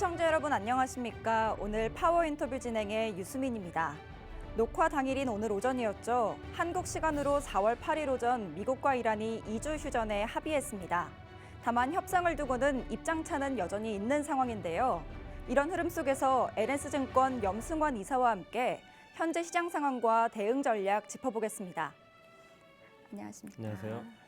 시청자 여러분 안녕하십니까? 오늘 파워 인터뷰 진행의 유수민입니다. 녹화 당일인 오늘 오전이었죠. 한국 시간으로 4월 8일 오전 미국과 이란이 2주 휴전에 합의했습니다. 다만 협상을 두고는 입장차는 여전히 있는 상황인데요. 이런 흐름 속에서 NS증권 염승환 이사와 함께 현재 시장 상황과 대응 전략 짚어보겠습니다. 안녕하십니까? 안녕하세요.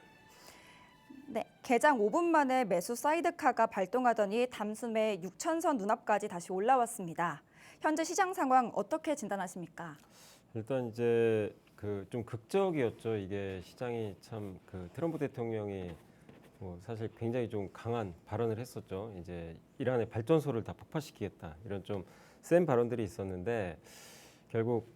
네, 개장 5분 만에 매수 사이드카가 발동하더니 담숨에 6천선 눈앞까지 다시 올라왔습니다. 현재 시장 상황 어떻게 진단하십니까? 일단 이제 좀 극적이었죠. 이게 시장이 참 트럼프 대통령이 사실 굉장히 좀 강한 발언을 했었죠. 이제 이란의 발전소를 다 폭파시키겠다 이런 좀 센 발언들이 있었는데 결국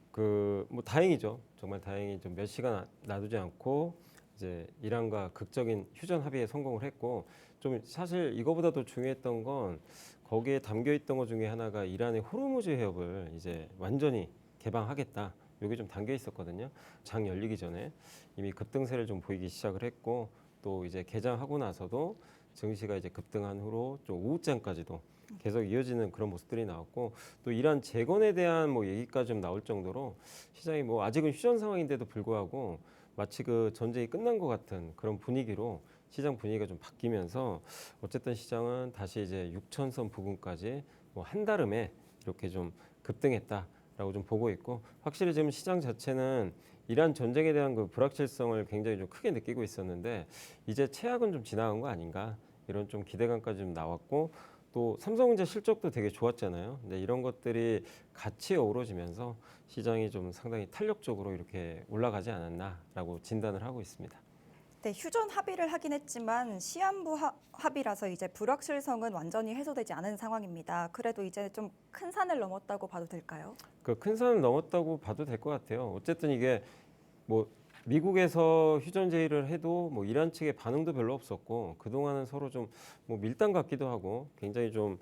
다행이죠. 정말 다행히 좀 몇 시간 놔두지 않고 이제 이란과 극적인 휴전 합의에 성공을 했고, 좀 사실 이거보다 더 중요했던 건 거기에 담겨 있던 것 중에 하나가 이란의 호르무즈 해협을 이제 완전히 개방하겠다. 이게 좀 담겨 있었거든요. 장 열리기 전에 이미 급등세를 좀 보이기 시작을 했고, 또 이제 개장하고 나서도 증시가 이제 급등한 후로 좀 오후장까지도 계속 이어지는 그런 모습들이 나왔고, 또 이란 재건에 대한 얘기까지 좀 나올 정도로 시장이 아직은 휴전 상황인데도 불구하고 마치 전쟁이 끝난 것 같은 그런 분위기로 시장 분위기가 좀 바뀌면서 어쨌든 시장은 다시 이제 6천선 부근까지 한달음에 이렇게 좀 급등했다라고 좀 보고 있고, 확실히 지금 시장 자체는 이란 전쟁에 대한 불확실성을 굉장히 좀 크게 느끼고 있었는데 이제 최악은 좀 지나간 거 아닌가, 이런 좀 기대감까지 좀 나왔고, 또 삼성전자 실적도 되게 좋았잖아요. 근데 이런 것들이 같이 어우러지면서 시장이 좀 상당히 탄력적으로 이렇게 올라가지 않았나라고 진단을 하고 있습니다. 네, 휴전 합의를 하긴 했지만 시한부 합의라서 이제 불확실성은 완전히 해소되지 않은 상황입니다. 그래도 이제 좀 큰 산을 넘었다고 봐도 될까요? 큰 산을 넘었다고 봐도 될 것 같아요. 어쨌든 이게 미국에서 휴전 제의를 해도 이란 측의 반응도 별로 없었고, 그동안은 서로 좀 밀당 같기도 하고 굉장히 좀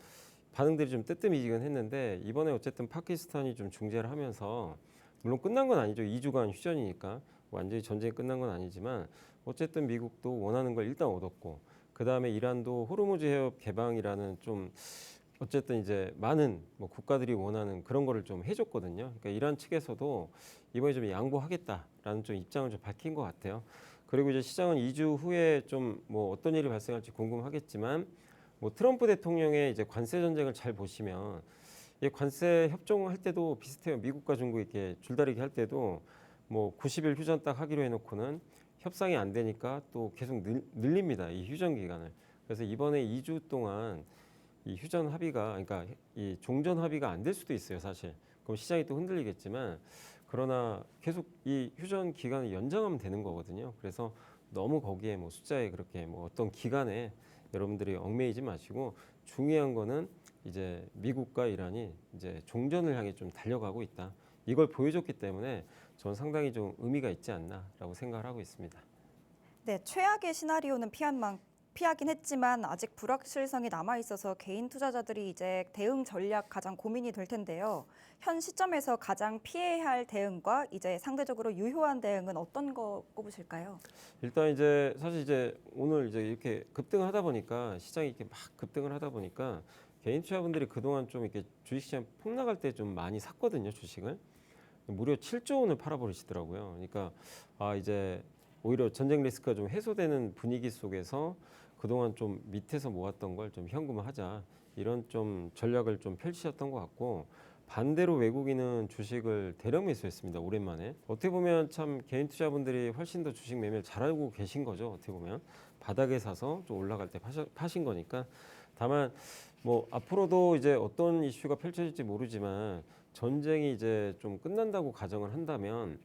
반응들이 좀 뜨뜻미지근 했는데, 이번에 어쨌든 파키스탄이 좀 중재를 하면서, 물론 끝난 건 아니죠. 2주간 휴전이니까 완전히 전쟁이 끝난 건 아니지만 어쨌든 미국도 원하는 걸 일단 얻었고, 그 다음에 이란도 호르무즈 해협 개방이라는 좀 어쨌든 이제 많은 국가들이 원하는 그런 거를 좀 해줬거든요. 그러니까 이란 측에서도 이번에 좀 양보하겠다라는 좀 입장을 좀 밝힌 것 같아요. 그리고 이제 시장은 2주 후에 좀 어떤 일이 발생할지 궁금하겠지만, 트럼프 대통령의 이제 관세 전쟁을 잘 보시면, 이 관세 협정할 때도 비슷해요. 미국과 중국 이렇게 줄다리기 할 때도 90일 휴전 딱 하기로 해놓고는 협상이 안 되니까 또 계속 늘립니다. 이 휴전 기간을. 그래서 이번에 2주 동안 이 휴전 합의가, 그러니까 이 종전 합의가 안 될 수도 있어요, 사실. 그럼 시장이 또 흔들리겠지만, 그러나 계속 이 휴전 기간을 연장하면 되는 거거든요. 그래서 너무 거기에 숫자에 그렇게 어떤 기간에 여러분들이 얽매이지 마시고, 중요한 거는 이제 미국과 이란이 이제 종전을 향해 좀 달려가고 있다. 이걸 보여줬기 때문에 저는 상당히 좀 의미가 있지 않나라고 생각을 하고 있습니다. 네, 최악의 시나리오는 피하긴 했지만 아직 불확실성이 남아있어서 개인 투자자들이 이제 대응 전략 가장 고민이 될 텐데요. 현 시점에서 가장 피해야 할 대응과 이제 상대적으로 유효한 대응은 어떤 거 꼽으실까요? 일단 이제 사실 이제 오늘 이제 이렇게 급등을 하다 보니까, 시장이 이렇게 막 급등을 하다 보니까 개인 투자분들이 그동안 좀 이렇게 주식시장 폭락할 때 좀 많이 샀거든요, 주식을. 무려 7조 원을 팔아버리시더라고요. 그러니까 이제 오히려 전쟁 리스크가 좀 해소되는 분위기 속에서 그동안 좀 밑에서 모았던 걸 좀 현금화하자, 이런 좀 전략을 좀 펼치셨던 것 같고, 반대로 외국인은 주식을 대량 매수했습니다. 오랜만에. 어떻게 보면 참 개인 투자분들이 훨씬 더 주식 매매를 잘하고 계신 거죠. 어떻게 보면 바닥에 사서 좀 올라갈 때 파신 거니까. 다만 앞으로도 이제 어떤 이슈가 펼쳐질지 모르지만, 전쟁이 이제 좀 끝난다고 가정을 한다면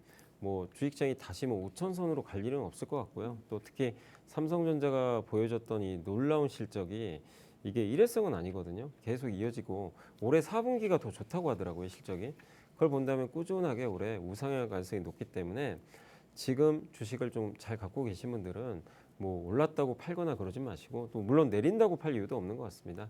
주식시장이 다시 5천선으로 갈 일은 없을 것 같고요. 또 특히 삼성전자가 보여줬던 이 놀라운 실적이 이게 일회성은 아니거든요. 계속 이어지고 올해 4분기가 더 좋다고 하더라고요, 실적이. 그걸 본다면 꾸준하게 올해 우상향 가능성이 높기 때문에 지금 주식을 좀 잘 갖고 계신 분들은 올랐다고 팔거나 그러지 마시고, 또 물론 내린다고 팔 이유도 없는 것 같습니다.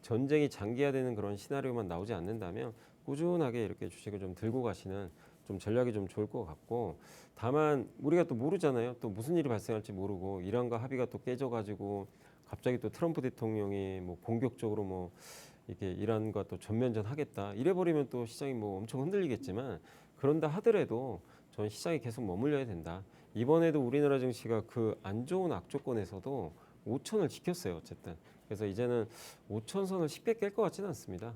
전쟁이 장기화되는 그런 시나리오만 나오지 않는다면 꾸준하게 이렇게 주식을 좀 들고 가시는 좀 전략이 좀 좋을 것 같고, 다만 우리가 또 모르잖아요. 또 무슨 일이 발생할지 모르고, 이란과 합의가 또 깨져가지고 갑자기 또 트럼프 대통령이 공격적으로 이렇게 이란과 또 전면전 하겠다 이래 버리면 또 시장이 뭐 엄청 흔들리겠지만 그런다 하더라도 저는 시장이 계속 머물러야 된다. 이번에도 우리나라 증시가 그 안 좋은 악조건에서도 5천을 지켰어요. 어쨌든 그래서 이제는 5천 선을 쉽게 깰 것 같지는 않습니다.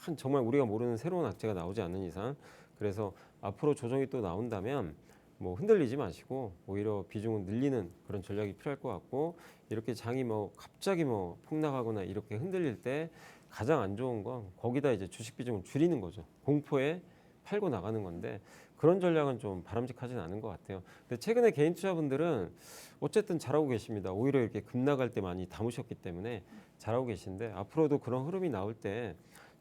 큰 정말 우리가 모르는 새로운 악재가 나오지 않는 이상 그래서 앞으로 조정이 또 나온다면 뭐 흔들리지 마시고 오히려 비중을 늘리는 그런 전략이 필요할 것 같고 이렇게 장이 뭐 갑자기 뭐 폭락하거나 이렇게 흔들릴 때 가장 안 좋은 건 거기다 이제 주식 비중을 줄이는 거죠. 공포에 팔고 나가는 건데 그런 전략은 좀 바람직하진 않은 것 같아요. 근데 최근에 개인 투자분들은 어쨌든 잘하고 계십니다. 오히려 이렇게 급락할 때 많이 담으셨기 때문에 잘하고 계신데 앞으로도 그런 흐름이 나올 때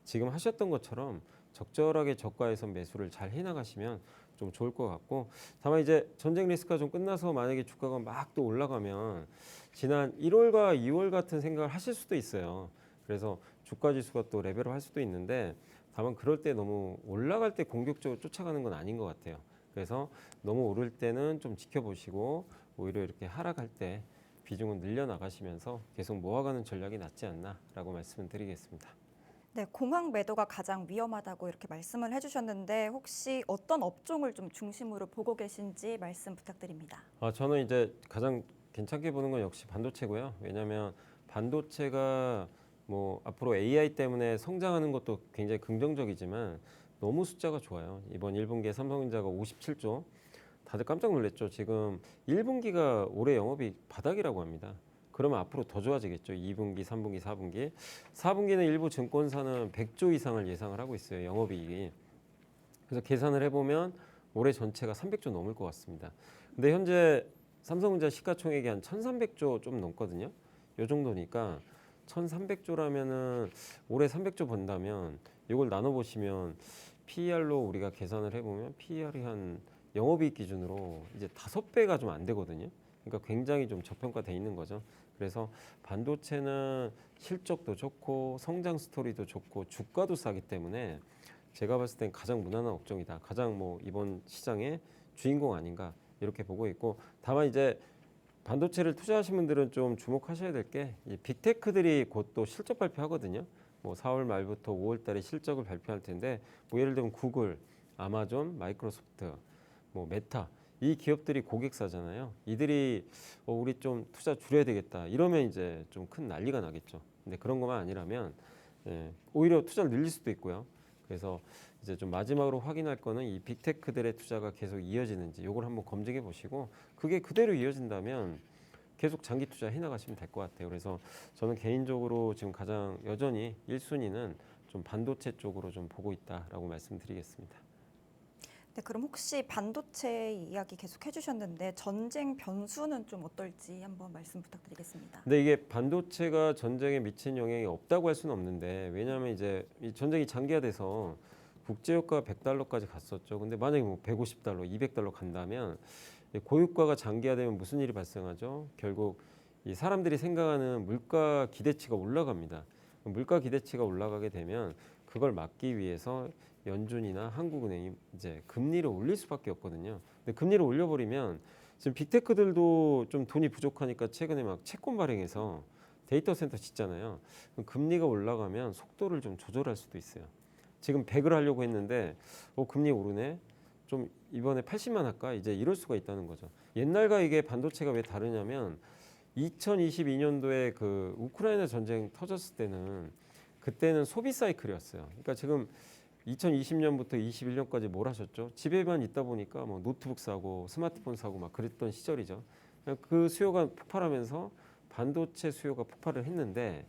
지금 하셨던 것처럼 적절하게 저가에서 매수를 잘 해나가시면 좀 좋을 것 같고 다만 이제 전쟁 리스크가 좀 끝나서 만약에 주가가 막 또 올라가면 지난 1월과 2월 같은 생각을 하실 수도 있어요. 그래서 주가 지수가 또 레벨업 할 수도 있는데 다만 그럴 때 너무 올라갈 때 공격적으로 쫓아가는 건 아닌 것 같아요. 그래서 너무 오를 때는 좀 지켜보시고 오히려 이렇게 하락할 때 비중을 늘려나가시면서 계속 모아가는 전략이 낫지 않나라고 말씀을 드리겠습니다. 네, 공황 매도가 가장 위험하다고 이렇게 말씀을 해주셨는데 혹시 어떤 업종을 좀 중심으로 보고 계신지 말씀 부탁드립니다. 저는 이제 가장 괜찮게 보는 건 역시 반도체고요. 왜냐하면 반도체가 뭐 앞으로 AI 때문에 성장하는 것도 굉장히 긍정적이지만 너무 숫자가 좋아요. 이번 1분기에 삼성전자가 57조. 다들 깜짝 놀랐죠. 지금 1분기가 올해 영업이 바닥이라고 합니다. 그러면 앞으로 더 좋아지겠죠. 2분기, 3분기, 4분기. 4분기는 일부 증권사는 100조 이상을 예상을 하고 있어요. 영업이익이. 그래서 계산을 해보면 올해 전체가 300조 넘을 것 같습니다. 근데 현재 삼성전자 시가총액이 한 1,300조 좀 넘거든요. 요 정도니까 1,300조라면은 올해 300조 번다면 이걸 나눠 보시면 PER로 우리가 계산을 해보면 PER이 한 영업이익 기준으로 이제 5배가 좀 안 되거든요. 그러니까 굉장히 좀 저평가돼 있는 거죠. 그래서 반도체는 실적도 좋고 성장 스토리도 좋고 주가도 싸기 때문에 제가 봤을 땐 가장 무난한 업종이다. 가장 뭐 이번 시장의 주인공 아닌가 이렇게 보고 있고 다만 이제 반도체를 투자하신 분들은 좀 주목하셔야 될 게 빅테크들이 곧 또 실적 발표하거든요. 뭐 4월 말부터 5월 달에 실적을 발표할 텐데 뭐 예를 들면 구글, 아마존, 마이크로소프트, 뭐 메타 이 기업들이 고객사잖아요. 이들이 우리 좀 투자 줄여야 되겠다. 이러면 이제 좀 큰 난리가 나겠죠. 근데 그런 것만 아니라면 오히려 투자를 늘릴 수도 있고요. 그래서 이제 좀 마지막으로 확인할 거는 이 빅테크들의 투자가 계속 이어지는지 요걸 한번 검증해 보시고 그게 그대로 이어진다면 계속 장기 투자 해 나가시면 될 것 같아요. 그래서 저는 개인적으로 지금 가장 여전히 1순위는 좀 반도체 쪽으로 좀 보고 있다라고 말씀드리겠습니다. 네, 그럼 혹시 반도체 이야기 계속 해주셨는데 전쟁 변수는 좀 어떨지 한번 말씀 부탁드리겠습니다. 근데 이게 반도체가 전쟁에 미친 영향이 없다고 할 수는 없는데 왜냐하면 이제 이 전쟁이 장기화돼서 국제유가 100달러까지 갔었죠. 근데 만약에 뭐 150달러, 200달러 간다면 이 고유가가 장기화되면 무슨 일이 발생하죠? 결국 이 사람들이 생각하는 물가 기대치가 올라갑니다. 물가 기대치가 올라가게 되면 그걸 막기 위해서 연준이나 한국은행이 이제 금리를 올릴 수밖에 없거든요. 근데 금리를 올려버리면 지금 빅테크들도 좀 돈이 부족하니까 최근에 막 채권 발행해서 데이터 센터 짓잖아요. 그럼 금리가 올라가면 속도를 좀 조절할 수도 있어요. 지금 100을 하려고 했는데 금리 오르네. 좀 이번에 80만 할까? 이제 이럴 수가 있다는 거죠. 옛날과 이게 반도체가 왜 다르냐면 2022년도에 그 우크라이나 전쟁 터졌을 때는 그때는 소비 사이클이었어요. 그러니까 지금 2020년부터 21년까지 뭘 하셨죠? 집에만 있다 보니까 뭐 노트북 사고 스마트폰 사고 막 그랬던 시절이죠. 그 수요가 폭발하면서 반도체 수요가 폭발을 했는데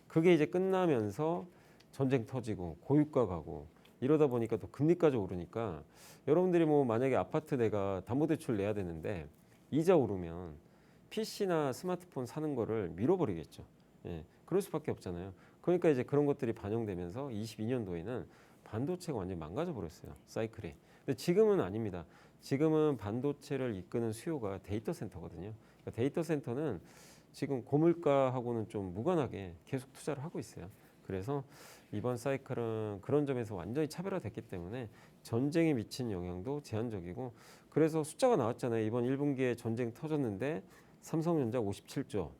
그게 이제 끝나면서 전쟁 터지고 고유가 가고 이러다 보니까 또 금리까지 오르니까 여러분들이 뭐 만약에 아파트 내가 담보대출 내야 되는데 이자 오르면 PC나 스마트폰 사는 거를 밀어버리겠죠. 예, 그럴 수밖에 없잖아요. 그러니까 이제 그런 것들이 반영되면서 22년도에는 반도체가 완전히 망가져 버렸어요. 사이클이. 근데 지금은 아닙니다. 지금은 반도체를 이끄는 수요가 데이터 센터거든요. 그러니까 데이터 센터는 지금 고물가하고는 좀 무관하게 계속 투자를 하고 있어요. 그래서 이번 사이클은 그런 점에서 완전히 차별화됐기 때문에 전쟁에 미친 영향도 제한적이고 그래서 숫자가 나왔잖아요. 이번 1분기에 전쟁 터졌는데 삼성전자 57조,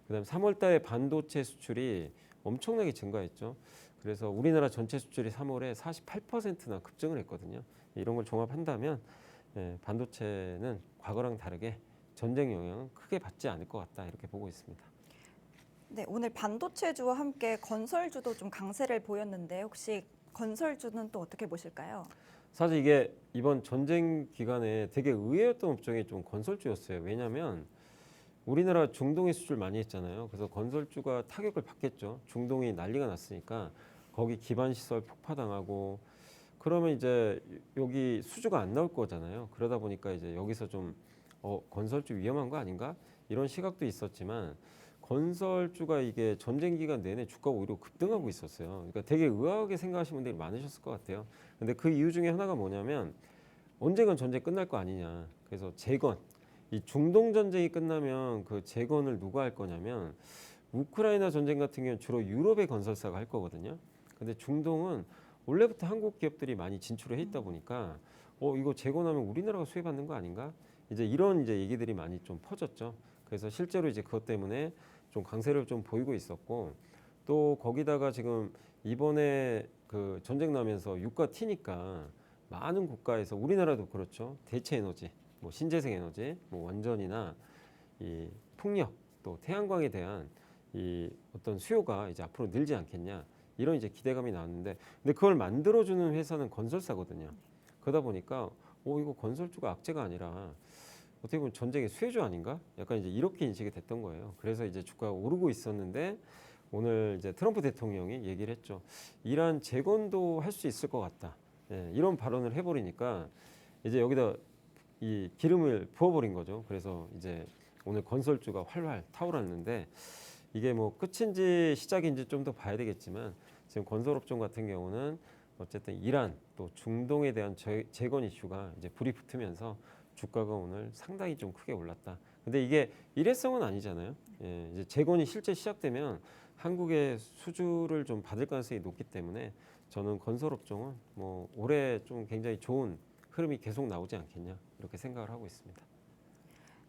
그다음 3월 달에 반도체 수출이 엄청나게 증가했죠. 그래서 우리나라 전체 수출이 3월에 48%나 급증을 했거든요. 이런 걸 종합한다면 반도체는 과거랑 다르게 전쟁 영향은 크게 받지 않을 것 같다 이렇게 보고 있습니다. 네, 오늘 반도체주와 함께 건설주도 좀 강세를 보였는데 혹시 건설주는 또 어떻게 보실까요? 사실 이게 이번 전쟁 기간에 되게 의외였던 업종이 좀 건설주였어요. 왜냐하면 우리나라 중동에 수출 많이 했잖아요. 그래서 건설주가 타격을 받겠죠. 중동이 난리가 났으니까 거기 기반 시설 폭파당하고 그러면 이제 여기 수주가 안 나올 거잖아요. 그러다 보니까 이제 여기서 좀 건설주 위험한 거 아닌가? 이런 시각도 있었지만 건설주가 이게 전쟁 기간 내내 주가가 오히려 급등하고 있었어요. 그러니까 되게 의아하게 생각하시는 분들이 많으셨을 것 같아요. 근데 그 이유 중에 하나가 뭐냐면 언젠간 전쟁 끝날 거 아니냐. 그래서 재건, 이 중동 전쟁이 끝나면 그 재건을 누가 할 거냐면 우크라이나 전쟁 같은 경우는 주로 유럽의 건설사가 할 거거든요. 근데 중동은 원래부터 한국 기업들이 많이 진출을 해 있다 보니까 이거 재건하면 우리나라가 수혜받는 거 아닌가? 이제 얘기들이 많이 좀 퍼졌죠. 그래서 실제로 이제 그것 때문에 좀 강세를 좀 보이고 있었고 또 거기다가 지금 이번에 그 전쟁 나면서 유가 튀니까 많은 국가에서 우리나라도 그렇죠. 대체 에너지, 뭐 신재생 에너지, 뭐 원전이나 이 풍력 또 태양광에 대한 이 어떤 수요가 이제 앞으로 늘지 않겠냐 이런 이제 기대감이 나왔는데 근데 그걸 만들어주는 회사는 건설사거든요. 그러다 보니까 이거 건설주가 악재가 아니라 어떻게 보면 전쟁의 수혜주 아닌가? 약간 이제 이렇게 인식이 됐던 거예요. 그래서 이제 주가가 오르고 있었는데 오늘 이제 트럼프 대통령이 얘기를 했죠. 이란 재건도 할 수 있을 것 같다. 이런 발언을 해버리니까 이제 여기다 이 기름을 부어버린 거죠. 그래서 이제 오늘 건설주가 활활 타오랐는데 이게 뭐 끝인지 시작인지 좀 더 봐야 되겠지만 지금 건설업종 같은 경우는 어쨌든 이란 또 중동에 대한 재건 이슈가 이제 불이 붙으면서 주가가 오늘 상당히 좀 크게 올랐다. 근데 이게 일회성은 아니잖아요. 이제 재건이 실제 시작되면 한국의 수주를 좀 받을 가능성이 높기 때문에 저는 건설업종은 뭐 올해 좀 굉장히 좋은 흐름이 계속 나오지 않겠냐 이렇게 생각을 하고 있습니다.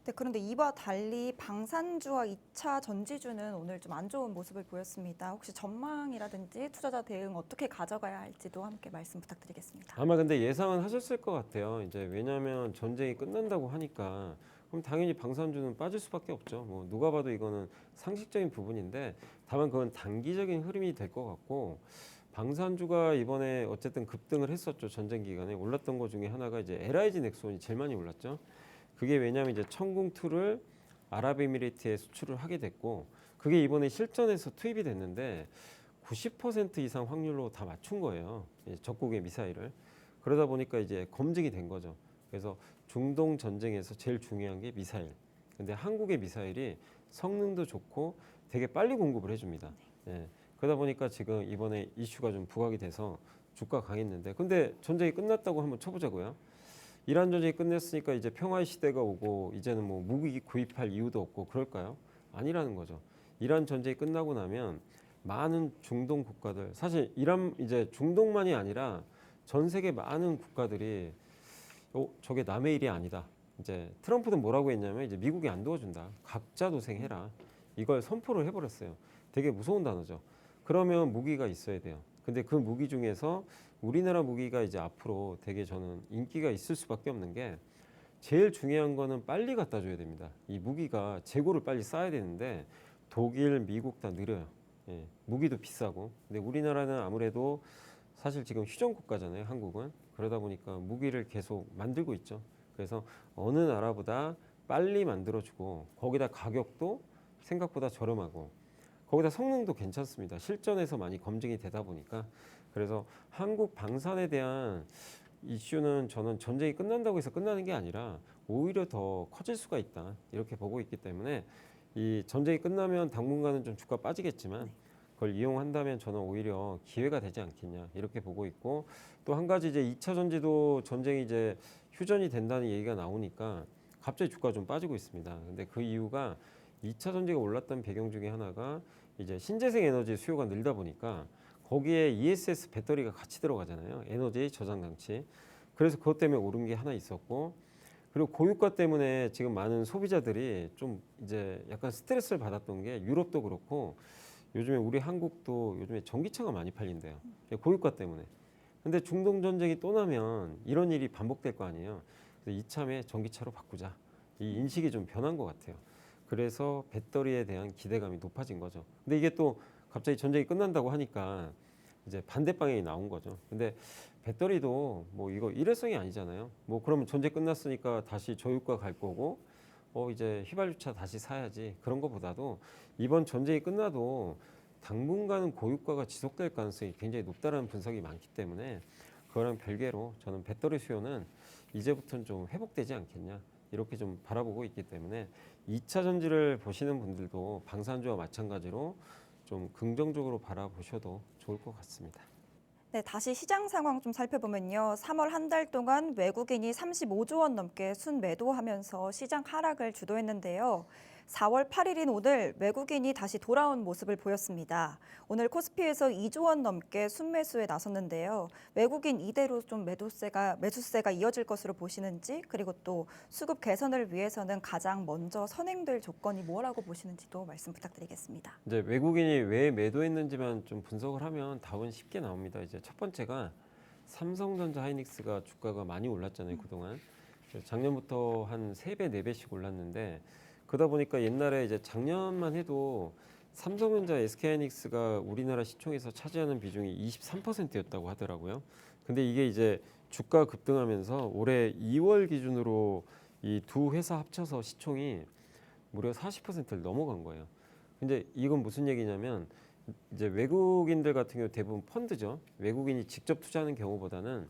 네, 그런데 이와 달리 방산주와 2차 전지주는 오늘 좀 안 좋은 모습을 보였습니다. 혹시 전망이라든지 투자자 대응 어떻게 가져가야 할지도 함께 말씀 부탁드리겠습니다. 아마 근데 예상은 하셨을 것 같아요. 이제 왜냐하면 전쟁이 끝난다고 하니까 그럼 당연히 방산주는 빠질 수밖에 없죠. 뭐 누가 봐도 이거는 상식적인 부분인데 다만 그건 단기적인 흐름이 될 것 같고 방산주가 이번에 어쨌든 급등을 했었죠. 전쟁 기간에 올랐던 것 중에 하나가 이제 LIG 넥손이 제일 많이 올랐죠. 그게 왜냐하면 이제 천궁2를 아랍에미리트에 수출을 하게 됐고 그게 이번에 실전에서 투입이 됐는데 90% 이상 확률로 다 맞춘 거예요. 적국의 미사일을. 그러다 보니까 이제 검증이 된 거죠. 그래서 중동 전쟁에서 제일 중요한 게 미사일. 근데 한국의 미사일이 성능도 좋고 되게 빨리 공급을 해줍니다. 그러다 보니까 지금 이번에 이슈가 좀 부각이 돼서 주가 강했는데 근데 전쟁이 끝났다고 한번 쳐보자고요. 이란 전쟁이 끝냈으니까 이제 평화의 시대가 오고 이제는 뭐 무기 구입할 이유도 없고 그럴까요? 아니라는 거죠. 이란 전쟁이 끝나고 나면 많은 중동 국가들 사실 이란 이제 중동만이 아니라 전 세계 많은 국가들이 저게 남의 일이 아니다. 이제 트럼프는 뭐라고 했냐면 이제 미국이 안 도와준다. 각자 도생해라. 이걸 선포를 해버렸어요. 되게 무서운 단어죠. 그러면 무기가 있어야 돼요. 근데 그 무기 중에서 우리나라 무기가 이제 앞으로 되게 저는 인기가 있을 수밖에 없는 게 제일 중요한 거는 빨리 갖다 줘야 됩니다. 이 무기가 재고를 빨리 쌓아야 되는데 독일, 미국 다 느려요. 무기도 비싸고. 근데 우리나라는 아무래도 사실 지금 휴전 국가잖아요. 한국은. 그러다 보니까 무기를 계속 만들고 있죠. 그래서 어느 나라보다 빨리 만들어주고 거기다 가격도 생각보다 저렴하고 거기다 성능도 괜찮습니다. 실전에서 많이 검증이 되다 보니까 그래서 한국 방산에 대한 이슈는 저는 전쟁이 끝난다고 해서 끝나는 게 아니라 오히려 더 커질 수가 있다 이렇게 보고 있기 때문에 이 전쟁이 끝나면 당분간은 좀 주가 빠지겠지만 그걸 이용한다면 저는 오히려 기회가 되지 않겠냐 이렇게 보고 있고 또 한 가지 이제 2차 전지도 전쟁이 이제 휴전이 된다는 얘기가 나오니까 갑자기 주가가 좀 빠지고 있습니다. 근데 그 이유가 2차 전지가 올랐던 배경 중에 하나가 이제 신재생 에너지 수요가 늘다 보니까 거기에 ESS 배터리가 같이 들어가잖아요. 에너지 저장 장치. 그래서 그것 때문에 오른 게 하나 있었고 그리고 고유가 때문에 지금 많은 소비자들이 좀 이제 약간 스트레스를 받았던 게 유럽도 그렇고 요즘에 우리 한국도 요즘에 전기차가 많이 팔린대요. 고유가 때문에. 근데 중동 전쟁이 또 나면 이런 일이 반복될 거 아니에요. 그래서 이참에 전기차로 바꾸자. 이 인식이 좀 변한 것 같아요. 그래서 배터리에 대한 기대감이 높아진 거죠. 근데 이게 또 갑자기 전쟁이 끝난다고 하니까 이제 반대 방향이 나온 거죠. 근데 배터리도 뭐 이거 일회성이 아니잖아요. 뭐 그러면 전쟁 끝났으니까 다시 저유가 갈 거고 이제 휘발유차 다시 사야지. 그런 것보다도 이번 전쟁이 끝나도 당분간은 고유가가 지속될 가능성이 굉장히 높다는 분석이 많기 때문에 그거랑 별개로 저는 배터리 수요는 이제부터는 좀 회복되지 않겠냐 이렇게 좀 바라보고 있기 때문에 2차 전지를 보시는 분들도 방산주와 마찬가지로 좀 긍정적으로 바라보셔도 좋을 것 같습니다. 네, 다시 시장 상황 좀 살펴보면요. 3월 한 달 동안 외국인이 35조 원 넘게 순매도하면서 시장 하락을 주도했는데요. 4월 8일인 오늘 외국인이 다시 돌아온 모습을 보였습니다. 오늘 코스피에서 2조 원 넘게 순매수에 나섰는데요. 외국인 이대로 좀 매수세가 이어질 것으로 보시는지, 그리고 또 수급 개선을 위해서는 가장 먼저 선행될 조건이 뭐라고 보시는지도 말씀 부탁드리겠습니다. 이제 외국인이 왜 매도했는지만 좀 분석을 하면 답은 쉽게 나옵니다. 이제 첫 번째가 삼성전자 하이닉스가 주가가 많이 올랐잖아요, 그동안. 그래서 작년부터 한 3배, 4배씩 올랐는데 그러다 보니까 옛날에 이제 작년만 해도 삼성전자, SK하이닉스가 우리나라 시총에서 차지하는 비중이 23%였다고 하더라고요. 근데 이게 이제 주가 급등하면서 올해 2월 기준으로 이 두 회사 합쳐서 시총이 무려 40%를 넘어간 거예요. 근데 이건 무슨 얘기냐면 이제 외국인들 같은 경우 대부분 펀드죠. 외국인이 직접 투자하는 경우보다는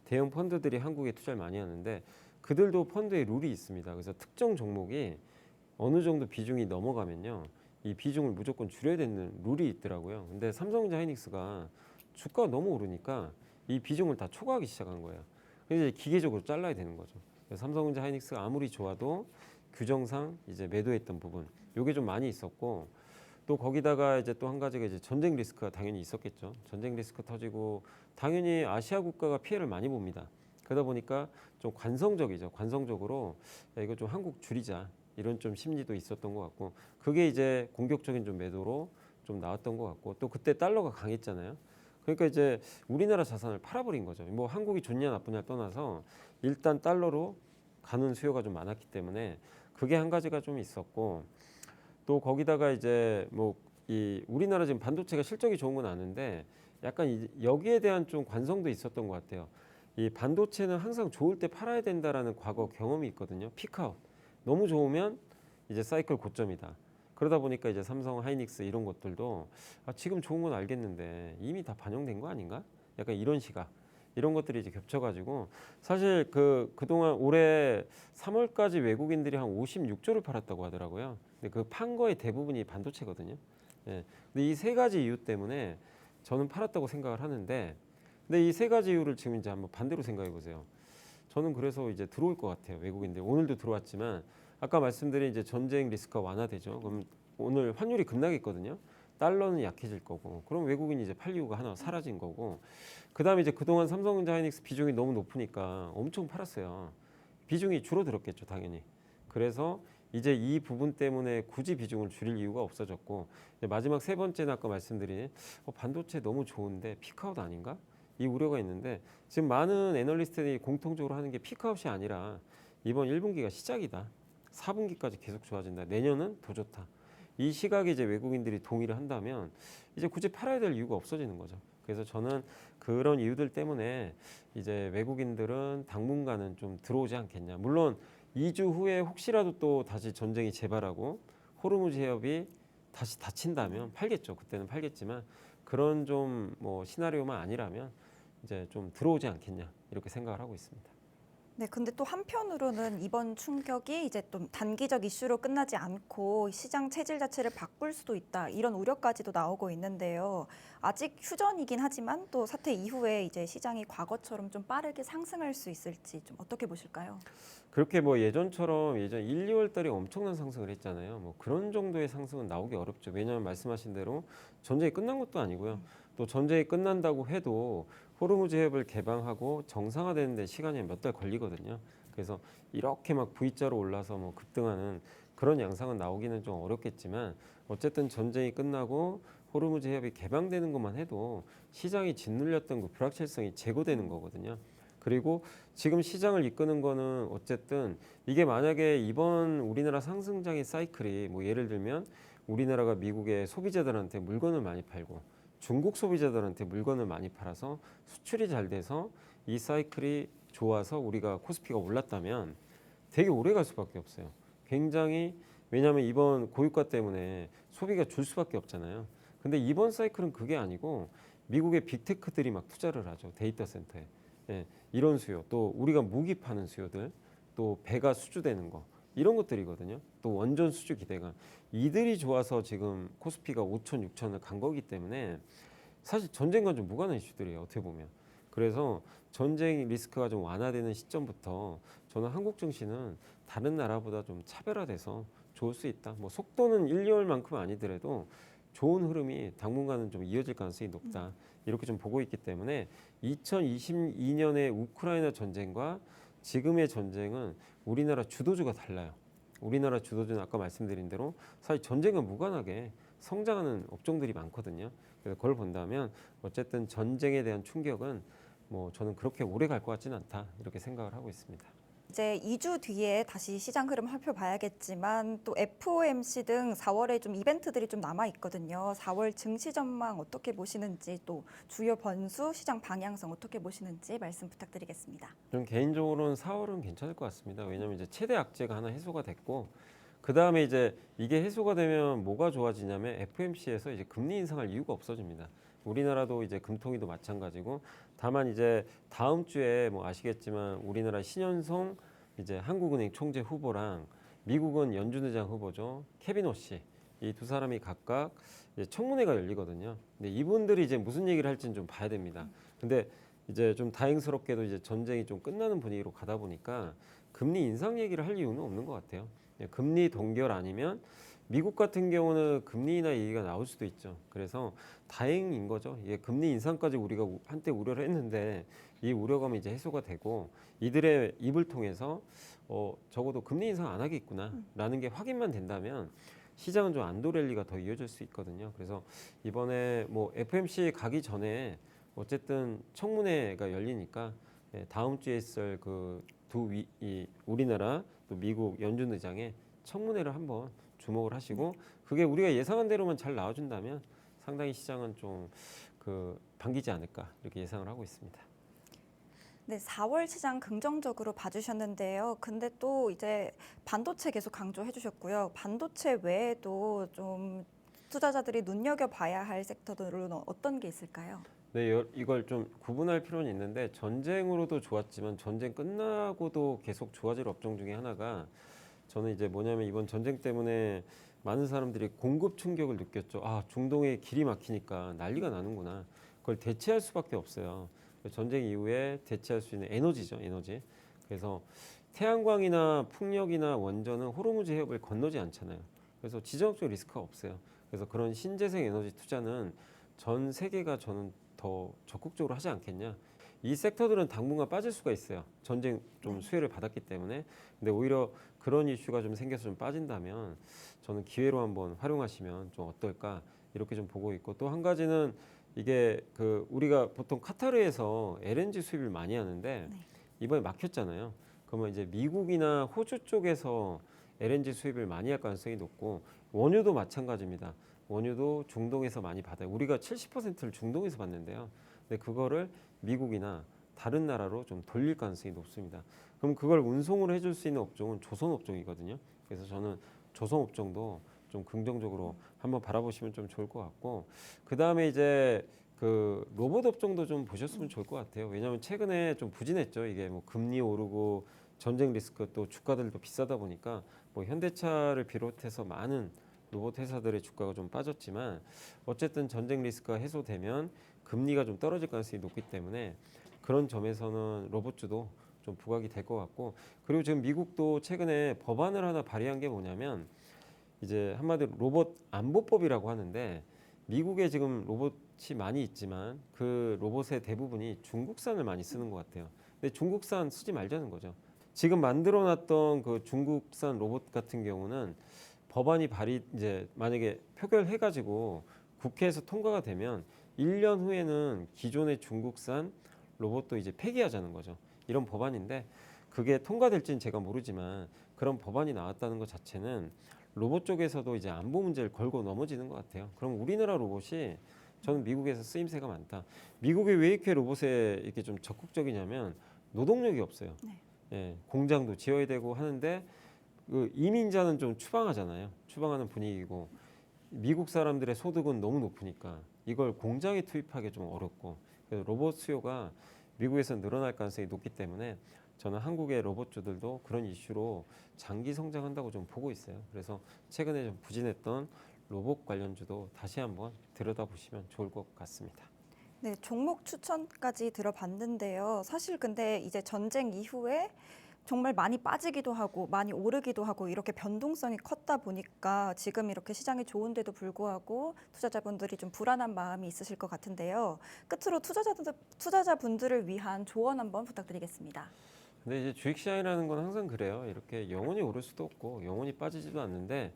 대형 펀드들이 한국에 투자를 많이 하는데 그들도 펀드에 룰이 있습니다. 그래서 특정 종목이 어느 정도 비중이 넘어가면요. 이 비중을 무조건 줄여야 되는 룰이 있더라고요. 근데 삼성전자 하이닉스가 주가가 너무 오르니까 이 비중을 다 초과하기 시작한 거예요. 그래서 이제 기계적으로 잘라야 되는 거죠. 그래서 삼성전자 하이닉스가 아무리 좋아도 규정상 이제 매도했던 부분, 요게 좀 많이 있었고 또 거기다가 이제 또 한 가지가 이제 전쟁 리스크가 당연히 있었겠죠. 전쟁 리스크 터지고 당연히 아시아 국가가 피해를 많이 봅니다. 그러다 보니까 좀 관성적이죠. 관성적으로 야, 이거 좀 한국 줄이자 이런 좀 심리도 있었던 것 같고 그게 이제 공격적인 좀 매도로 좀 나왔던 것 같고 또 그때 달러가 강했잖아요. 그러니까 이제 우리나라 자산을 팔아버린 거죠. 뭐 한국이 좋냐 나쁘냐 떠나서 일단 달러로 가는 수요가 좀 많았기 때문에 그게 한 가지가 좀 있었고 또 거기다가 이제 뭐 이 우리나라 지금 반도체가 실적이 좋은 건 아는데 약간 여기에 대한 좀 관성도 있었던 것 같아요. 이 반도체는 항상 좋을 때 팔아야 된다라는 과거 경험이 있거든요. 피크아웃 너무 좋으면 이제 사이클 고점이다. 그러다 보니까 이제 삼성 하이닉스 이런 것들도 지금 좋은 건 알겠는데 이미 다 반영된 거 아닌가? 약간 이런 시각. 이런 것들이 이제 겹쳐가지고 사실 그동안 올해 3월까지 외국인들이 한 56조를 팔았다고 하더라고요. 근데 그 판 거의 대부분이 반도체거든요. 예. 근데 이 세 가지 이유 때문에 저는 팔았다고 생각을 하는데, 근데 이 세 가지 이유를 지금 이제 한번 반대로 생각해 보세요. 저는 그래서 이제 들어올 것 같아요. 외국인들 오늘도 들어왔지만 아까 말씀드린 이제 전쟁 리스크가 완화되죠. 그럼 오늘 환율이 급락했거든요. 달러는 약해질 거고, 그럼 외국인이 이제 팔 이유가 하나 사라진 거고, 그 다음에 이제 그동안 삼성전자 하이닉스 비중이 너무 높으니까 엄청 팔았어요. 비중이 줄어들었겠죠, 당연히. 그래서 이제 이 부분 때문에 굳이 비중을 줄일 이유가 없어졌고, 이제 마지막 세 번째는 아까 말씀드린 반도체 너무 좋은데 피크아웃 아닌가? 이 우려가 있는데 지금 많은 애널리스트들이 공통적으로 하는 게 피크아웃이 아니라 이번 1분기가 시작이다. 4분기까지 계속 좋아진다. 내년은 더 좋다. 이 시각에 이제 외국인들이 동의를 한다면 이제 굳이 팔아야 될 이유가 없어지는 거죠. 그래서 저는 그런 이유들 때문에 이제 외국인들은 당분간은 좀 들어오지 않겠냐. 물론 2주 후에 혹시라도 또 다시 전쟁이 재발하고 호르무즈 해협이 다시 닫힌다면 팔겠죠. 그때는 팔겠지만 그런 좀 뭐 시나리오만 아니라면 이제 좀 들어오지 않겠냐 이렇게 생각을 하고 있습니다. 네, 근데 또 한편으로는 이번 충격이 이제 좀 단기적 이슈로 끝나지 않고 시장 체질 자체를 바꿀 수도 있다. 이런 우려까지도 나오고 있는데요. 아직 휴전이긴 하지만 또 사태 이후에 이제 시장이 과거처럼 좀 빠르게 상승할 수 있을지 좀 어떻게 보실까요? 그렇게 뭐 예전처럼 예전 1, 2월 달에 엄청난 상승을 했잖아요. 뭐 그런 정도의 상승은 나오기 어렵죠. 왜냐하면 말씀하신 대로 전쟁이 끝난 것도 아니고요. 또 전쟁이 끝난다고 해도 호르무즈 해협을 개방하고 정상화되는 데 시간이 몇 달 걸리거든요. 그래서 이렇게 막 V자로 올라서 뭐 급등하는 그런 양상은 나오기는 좀 어렵겠지만 어쨌든 전쟁이 끝나고 호르무즈 해협이 개방되는 것만 해도 시장이 짓눌렸던 그 불확실성이 제고되는 거거든요. 그리고 지금 시장을 이끄는 거는 어쨌든 이게 만약에 이번 우리나라 상승장의 사이클이 뭐 예를 들면 우리나라가 미국의 소비자들한테 물건을 많이 팔고 중국 소비자들한테 물건을 많이 팔아서 수출이 잘 돼서 이 사이클이 좋아서 우리가 코스피가 올랐다면 되게 오래 갈 수밖에 없어요. 굉장히 왜냐하면 이번 고유가 때문에 소비가 줄 수밖에 없잖아요. 근데 이번 사이클은 그게 아니고 미국의 빅테크들이 막 투자를 하죠. 데이터 센터에. 예, 이런 수요. 또 우리가 무기 파는 수요들, 또 배가 수주되는 거 이런 것들이거든요. 또 원전 수주 기대가 이들이 좋아서 지금 코스피가 5천, 6천을 간 거기 때문에 사실 전쟁과 좀 무관한 이슈들이에요. 어떻게 보면. 그래서 전쟁 리스크가 좀 완화되는 시점부터 저는 한국 증시는 다른 나라보다 좀 차별화돼서 좋을 수 있다. 뭐 속도는 1, 2월만큼 아니더라도 좋은 흐름이 당분간은 좀 이어질 가능성이 높다. 이렇게 좀 보고 있기 때문에 2022년의 우크라이나 전쟁과 지금의 전쟁은 우리나라 주도주가 달라요. 우리나라 주도주는 아까 말씀드린 대로 사실 전쟁과 무관하게 성장하는 업종들이 많거든요. 그래서 그걸 본다면 어쨌든 전쟁에 대한 충격은 뭐 저는 그렇게 오래 갈 것 같지는 않다 이렇게 생각을 하고 있습니다. 이제 2주 뒤에 다시 시장 흐름 살펴봐야겠지만 또 FOMC 등 4월에 좀 이벤트들이 좀 남아 있거든요. 4월 증시 전망 어떻게 보시는지 또 주요 변수, 시장 방향성 어떻게 보시는지 말씀 부탁드리겠습니다. 저는 개인적으로는 4월은 괜찮을 것 같습니다. 왜냐하면 이제 최대 악재가 하나 해소가 됐고 그 다음에 이제 이게 해소가 되면 뭐가 좋아지냐면 FOMC에서 이제 금리 인상할 이유가 없어집니다. 우리나라도 이제 금통위도 마찬가지고 다만 이제 다음 주에 뭐 아시겠지만 우리나라 신현송 이제 한국은행 총재 후보랑 미국은 연준 의장 후보죠. 케빈 오씨 이 두 사람이 각각 이제 청문회가 열리거든요. 근데 이분들이 이제 무슨 얘기를 할지는 좀 봐야 됩니다. 근데 이제 좀 다행스럽게도 이제 전쟁이 좀 끝나는 분위기로 가다 보니까 금리 인상 얘기를 할 이유는 없는 것 같아요. 금리 동결 아니면 미국 같은 경우는 금리 인하 얘기가 나올 수도 있죠. 그래서 다행인 거죠. 예, 금리 인상까지 우리가 한때 우려를 했는데 이 우려감이 이제 해소가 되고 이들의 입을 통해서 적어도 금리 인상 안 하겠구나라는 게 확인만 된다면 시장은 좀 안도 랠리가 더 이어질 수 있거든요. 그래서 이번에 뭐 FOMC 가기 전에 어쨌든 청문회가 열리니까 다음 주에 있을 그 우리나라 또 미국 연준 의장의 청문회를 한번 주목을 하시고 그게 우리가 예상한 대로만 잘 나와준다면 상당히 시장은 좀 그 반기지 않을까 이렇게 예상을 하고 있습니다. 네, 4월 시장 긍정적으로 봐주셨는데요. 근데 또 이제 반도체 계속 강조해 주셨고요. 반도체 외에도 좀 투자자들이 눈여겨봐야 할 섹터들은 어떤 게 있을까요? 네, 이걸 좀 구분할 필요는 있는데 전쟁으로도 좋았지만 전쟁 끝나고도 계속 좋아질 업종 중에 하나가 저는 이제 뭐냐면 이번 전쟁 때문에 많은 사람들이 공급 충격을 느꼈죠. 아, 중동에 길이 막히니까 난리가 나는구나. 그걸 대체할 수밖에 없어요. 전쟁 이후에 대체할 수 있는 에너지죠, 에너지. 그래서 태양광이나 풍력이나 원전은 호르무즈 해협을 건너지 않잖아요. 그래서 지정학적 리스크가 없어요. 그래서 그런 신재생 에너지 투자는 전 세계가 저는 더 적극적으로 하지 않겠냐. 이 섹터들은 당분간 빠질 수가 있어요. 전쟁 좀 수혜를 받았기 때문에. 근데 오히려 그런 이슈가 좀 생겨서 좀 빠진다면 저는 기회로 한번 활용하시면 좀 어떨까 이렇게 좀 보고 있고 또 한 가지는 이게 그 우리가 보통 카타르에서 LNG 수입을 많이 하는데 이번에 막혔잖아요. 그러면 이제 미국이나 호주 쪽에서 LNG 수입을 많이 할 가능성이 높고 원유도 마찬가지입니다. 원유도 중동에서 많이 받아요. 우리가 70%를 중동에서 받는데요. 근데 그거를 미국이나 다른 나라로 좀 돌릴 가능성이 높습니다. 그럼 그걸 운송으로 해줄 수 있는 업종은 조선 업종이거든요. 그래서 저는 조선 업종도 좀 긍정적으로 한번 바라보시면 좀 좋을 것 같고 그 다음에 이제 그 로봇 업종도 좀 보셨으면 좋을 것 같아요. 왜냐하면 최근에 좀 부진했죠. 이게 뭐 금리 오르고 전쟁 리스크 또 주가들도 비싸다 보니까 뭐 현대차를 비롯해서 많은 로봇 회사들의 주가가 좀 빠졌지만 어쨌든 전쟁 리스크가 해소되면 금리가 좀 떨어질 가능성이 높기 때문에 그런 점에서는 로봇주도 좀 부각이 될 것 같고 그리고 지금 미국도 최근에 법안을 하나 발의한 게 뭐냐면 이제 한마디로 로봇 안보법이라고 하는데 미국에 지금 로봇이 많이 있지만 그 로봇의 대부분이 중국산을 많이 쓰는 것 같아요. 근데 중국산 쓰지 말자는 거죠. 지금 만들어놨던 그 중국산 로봇 같은 경우는 법안이 발의 이제 만약에 표결해가지고 국회에서 통과가 되면 1년 후에는 기존의 중국산 로봇도 이제 폐기하자는 거죠. 이런 법안인데 그게 통과될지는 제가 모르지만 그런 법안이 나왔다는 것 자체는 로봇 쪽에서도 이제 안보 문제를 걸고 넘어지는 것 같아요. 그럼 우리나라 로봇이 저는 미국에서 쓰임새가 많다. 미국이 왜 이렇게 로봇에 이렇게 좀 적극적이냐면 노동력이 없어요. 네. 예, 공장도 지어야 되고 하는데 그 이민자는 좀 추방하잖아요. 추방하는 분위기고 미국 사람들의 소득은 너무 높으니까 이걸 공장에 투입하기 좀 어렵고 그래서 로봇 수요가 미국에서 늘어날 가능성이 높기 때문에 저는 한국의 로봇주들도 그런 이슈로 장기 성장한다고 좀 보고 있어요. 그래서 최근에 좀 부진했던 로봇 관련주도 다시 한번 들여다보시면 좋을 것 같습니다. 네, 종목 추천까지 들어봤는데요. 사실 근데 이제 전쟁 이후에 정말 많이 빠지기도 하고 많이 오르기도 하고 이렇게 변동성이 컸다 보니까 지금 이렇게 시장이 좋은데도 불구하고 투자자분들이 좀 불안한 마음이 있으실 것 같은데요. 끝으로 투자자분들을 위한 조언 한번 부탁드리겠습니다. 근데 이제 주식시장이라는 건 항상 그래요. 이렇게 영원히 오를 수도 없고 영원히 빠지지도 않는데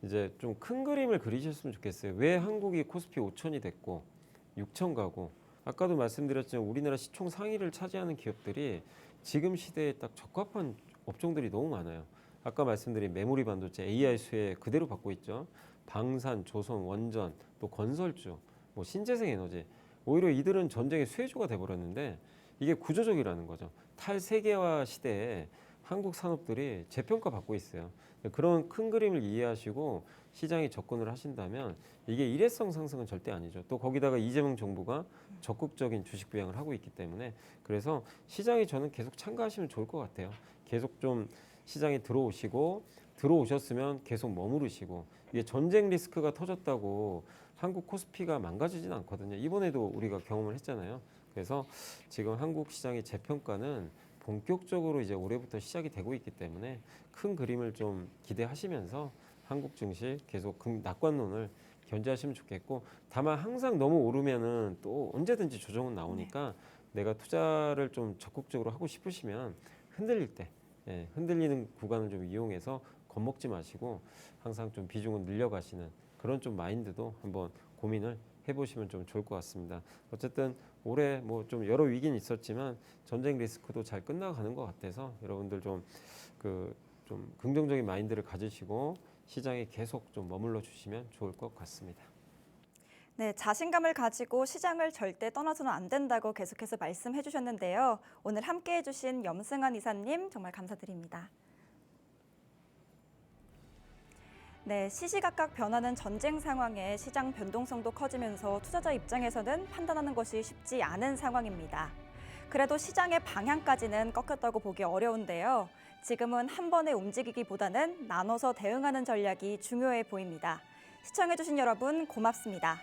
이제 좀 큰 그림을 그리셨으면 좋겠어요. 왜 한국이 코스피 5천이 됐고 6천 가고 아까도 말씀드렸지만 우리나라 시총 상위를 차지하는 기업들이 지금 시대에 딱 적합한 업종들이 너무 많아요. 아까 말씀드린 메모리 반도체, AI 수혜 그대로 받고 있죠. 방산, 조선, 원전, 또 건설주, 뭐 신재생 에너지. 오히려 이들은 전쟁의 수혜주가 돼버렸는데 이게 구조적이라는 거죠. 탈세계화 시대에 한국 산업들이 재평가 받고 있어요. 그런 큰 그림을 이해하시고 시장에 접근을 하신다면 이게 일회성 상승은 절대 아니죠. 또 거기다가 이재명 정부가 적극적인 주식 부양을 하고 있기 때문에 그래서 시장에 저는 계속 참가하시면 좋을 것 같아요. 계속 좀 시장에 들어오셨으면 계속 머무르시고 이게 전쟁 리스크가 터졌다고 한국 코스피가 망가지진 않거든요. 이번에도 우리가 경험을 했잖아요. 그래서 지금 한국 시장의 재평가는 본격적으로 이제 올해부터 시작이 되고 있기 때문에 큰 그림을 좀 기대하시면서 한국 증시 계속 낙관론을 견제하시면 좋겠고 다만 항상 너무 오르면은 또 언제든지 조정은 나오니까 내가 투자를 좀 적극적으로 하고 싶으시면 흔들릴 때 흔들리는 구간을 좀 이용해서 겁먹지 마시고 항상 좀 비중을 늘려가시는 그런 좀 마인드도 한번 고민을 해보시면 좀 좋을 것 같습니다. 어쨌든 올해 뭐 좀 여러 위기는 있었지만 전쟁 리스크도 잘 끝나가는 것 같아서 여러분들 좀 긍정적인 마인드를 가지시고 시장에 계속 좀 머물러 주시면 좋을 것 같습니다. 네, 자신감을 가지고 시장을 절대 떠나서는 안 된다고 계속해서 말씀해 주셨는데요. 오늘 함께 해주신 염승환 이사님 정말 감사드립니다. 네, 시시각각 변하는 전쟁 상황에 시장 변동성도 커지면서 투자자 입장에서는 판단하는 것이 쉽지 않은 상황입니다. 그래도 시장의 방향까지는 꺾였다고 보기 어려운데요. 지금은 한 번에 움직이기보다는 나눠서 대응하는 전략이 중요해 보입니다. 시청해주신 여러분 고맙습니다.